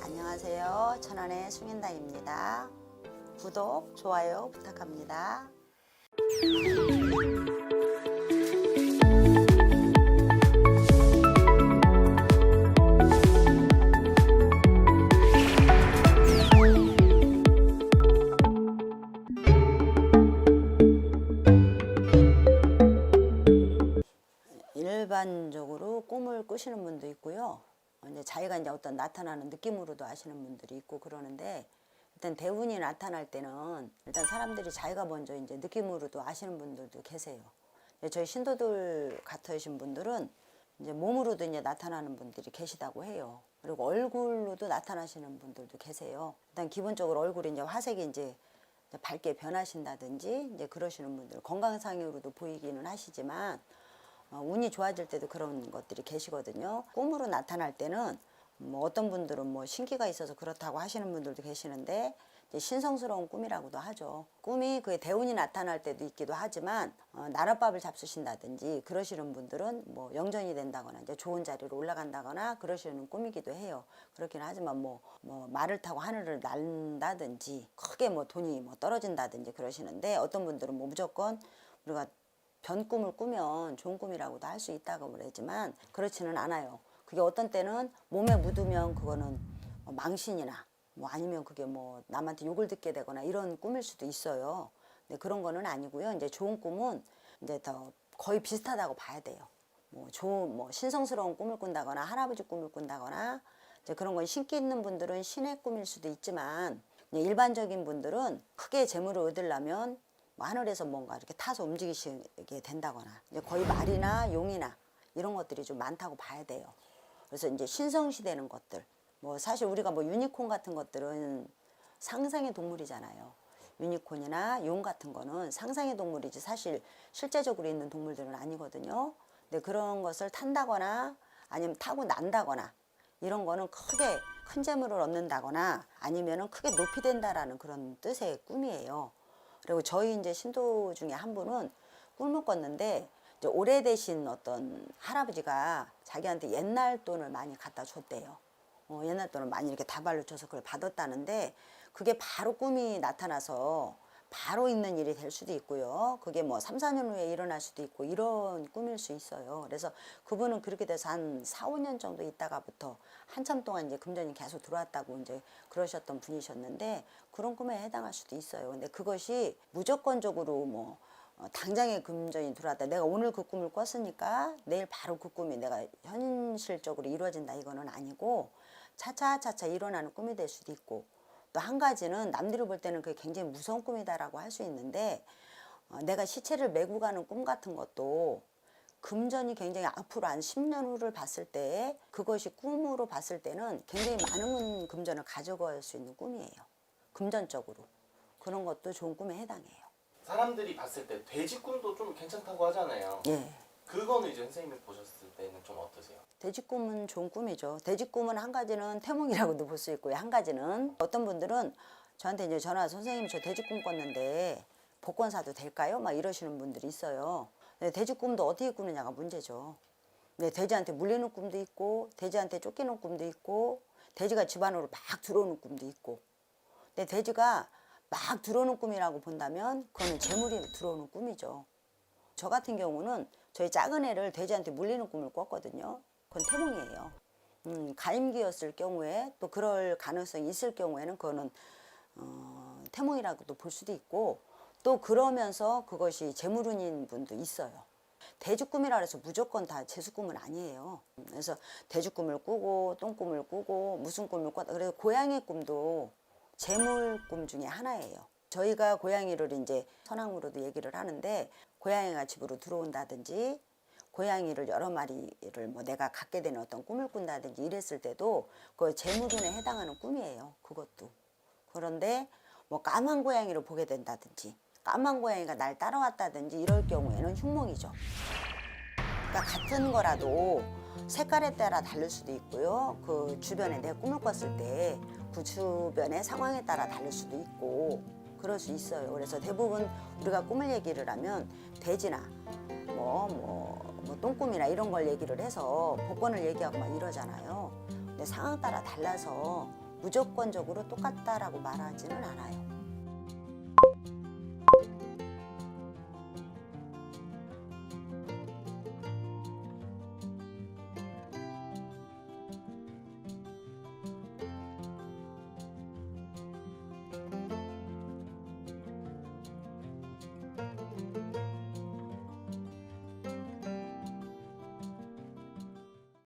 안녕하세요. 천안의 숭인당입니다. 구독, 좋아요 부탁합니다. 일반적으로 꿈을 꾸시는 분도 있고요. 이제 자기가 이제 어떤 나타나는 느낌으로도 아시는 분들이 있고 그러는데, 일단 대운이 나타날 때는 일단 사람들이 자기가 먼저 이제 느낌으로도 아시는 분들도 계세요. 저희 신도들 같으신 분들은 이제 몸으로도 이제 나타나는 분들이 계시다고 해요. 그리고 얼굴로도 나타나시는 분들도 계세요. 일단 기본적으로 얼굴이 이제 화색이 이제 밝게 변하신다든지 이제 그러시는 분들, 건강상으로도 보이기는 하시지만 운이 좋아질 때도 그런 것들이 계시거든요. 꿈으로 나타날 때는 뭐 어떤 분들은 뭐 신기가 있어서 그렇다고 하시는 분들도 계시는데, 이제 신성스러운 꿈이라고도 하죠. 꿈이 그 대운이 나타날 때도 있기도 하지만 나랏밥을 잡수신다든지 그러시는 분들은 뭐 영전이 된다거나 이제 좋은 자리로 올라간다거나 그러시는 꿈이기도 해요. 그렇긴 하지만 뭐 말을 타고 하늘을 난다든지 크게 뭐 돈이 뭐 떨어진다든지 그러시는데, 어떤 분들은 뭐 무조건 우리가 변 꿈을 꾸면 좋은 꿈이라고도 할 수 있다고 그러지만 그렇지는 않아요. 그게 어떤 때는 몸에 묻으면 그거는 망신이나 뭐 아니면 그게 뭐 남한테 욕을 듣게 되거나 이런 꿈일 수도 있어요. 근데 그런 거는 아니고요. 이제 좋은 꿈은 이제 더 거의 비슷하다고 봐야 돼요. 뭐 좋은 뭐 신성스러운 꿈을 꾼다거나 할아버지 꿈을 꾼다거나 이제 그런 건 신기 있는 분들은 신의 꿈일 수도 있지만, 일반적인 분들은 크게 재물을 얻으려면 하늘에서 뭔가 이렇게 타서 움직이시게 된다거나 이제 거의 말이나 용이나 이런 것들이 좀 많다고 봐야 돼요. 그래서 이제 신성시되는 것들, 뭐 사실 우리가 뭐 유니콘 같은 것들은 상상의 동물이잖아요. 유니콘이나 용 같은 거는 상상의 동물이지 사실 실제적으로 있는 동물들은 아니거든요. 근데 그런 것을 탄다거나 아니면 타고 난다거나 이런 거는 크게 큰 재물을 얻는다거나 아니면은 크게 높이 된다라는 그런 뜻의 꿈이에요. 그리고 저희 이제 신도 중에 한 분은 꿈을 꿨는데, 이제 오래되신 어떤 할아버지가 자기한테 옛날 돈을 많이 갖다 줬대요. 옛날 돈을 많이 이렇게 다발로 줘서 그걸 받았다는데, 그게 바로 꿈이 나타나서 바로 있는 일이 될 수도 있고요. 그게 뭐 3, 4년 후에 일어날 수도 있고 이런 꿈일 수 있어요. 그래서 그분은 그렇게 돼서 한 4, 5년 정도 있다가부터 한참 동안 이제 금전이 계속 들어왔다고 이제 그러셨던 분이셨는데, 그런 꿈에 해당할 수도 있어요. 근데 그것이 무조건적으로 뭐 당장에 금전이 들어왔다, 내가 오늘 그 꿈을 꿨으니까 내일 바로 그 꿈이 내가 현실적으로 이루어진다, 이거는 아니고 차차차차 일어나는 꿈이 될 수도 있고, 또 한 가지는 남들이 볼 때는 그게 굉장히 무서운 꿈이다라고 할 수 있는데, 내가 시체를 메고 가는 꿈 같은 것도 금전이 굉장히 앞으로 한 10년 후를 봤을 때, 그것이 꿈으로 봤을 때는 굉장히 많은 금전을 가져갈 수 있는 꿈이에요. 금전적으로. 그런 것도 좋은 꿈에 해당해요. 사람들이 봤을 때 돼지 꿈도 좀 괜찮다고 하잖아요. 예. 그거는 이제 선생님이 보셨을 때는 좀 어떠세요? 돼지 꿈은 좋은 꿈이죠. 돼지 꿈은 한 가지는 태몽이라고도 볼 수 있고요. 한 가지는 어떤 분들은 저한테 이제 전화, 선생님 저 돼지 꿈 꿨는데 복권 사도 될까요? 막 이러시는 분들이 있어요. 근데 돼지 꿈도 어떻게 꾸느냐가 문제죠. 근데 돼지한테 물리는 꿈도 있고, 돼지한테 쫓기는 꿈도 있고, 돼지가 집 안으로 막 들어오는 꿈도 있고. 근데 돼지가 막 들어오는 꿈이라고 본다면 그거는 재물이 들어오는 꿈이죠. 저 같은 경우는 저희 작은 애를 돼지한테 물리는 꿈을 꿨거든요. 그건 태몽이에요. 가임기였을 경우에, 또 그럴 가능성이 있을 경우에는 그거는 태몽이라고도 볼 수도 있고, 또 그러면서 그것이 재물운인 분도 있어요. 돼지 꿈이라 해서 무조건 다 재수 꿈은 아니에요. 그래서 돼지 꿈을 꾸고 똥꿈을 꾸고 무슨 꿈을 꿨다. 그래서 고양이 꿈도 재물 꿈 중에 하나예요. 저희가 고양이를 이제 선왕으로도 얘기를 하는데, 고양이가 집으로 들어온다든지 고양이를 여러 마리를 뭐 내가 갖게 되는 어떤 꿈을 꾼다든지 이랬을 때도 그 재물운에 해당하는 꿈이에요. 그것도. 그런데 뭐 까만 고양이를 보게 된다든지 까만 고양이가 날 따라왔다든지 이럴 경우에는 흉몽이죠. 그러니까 같은 거라도 색깔에 따라 다를 수도 있고요. 그 주변에 내가 꿈을 꿨을 때 그 주변의 상황에 따라 다를 수도 있고 그럴 수 있어요. 그래서 대부분 우리가 꿈을 얘기를 하면 돼지나 뭐 똥꿈이나 이런 걸 얘기를 해서 복권을 얘기하고 막 이러잖아요. 근데 상황 따라 달라서 무조건적으로 똑같다라고 말하지는 않아요.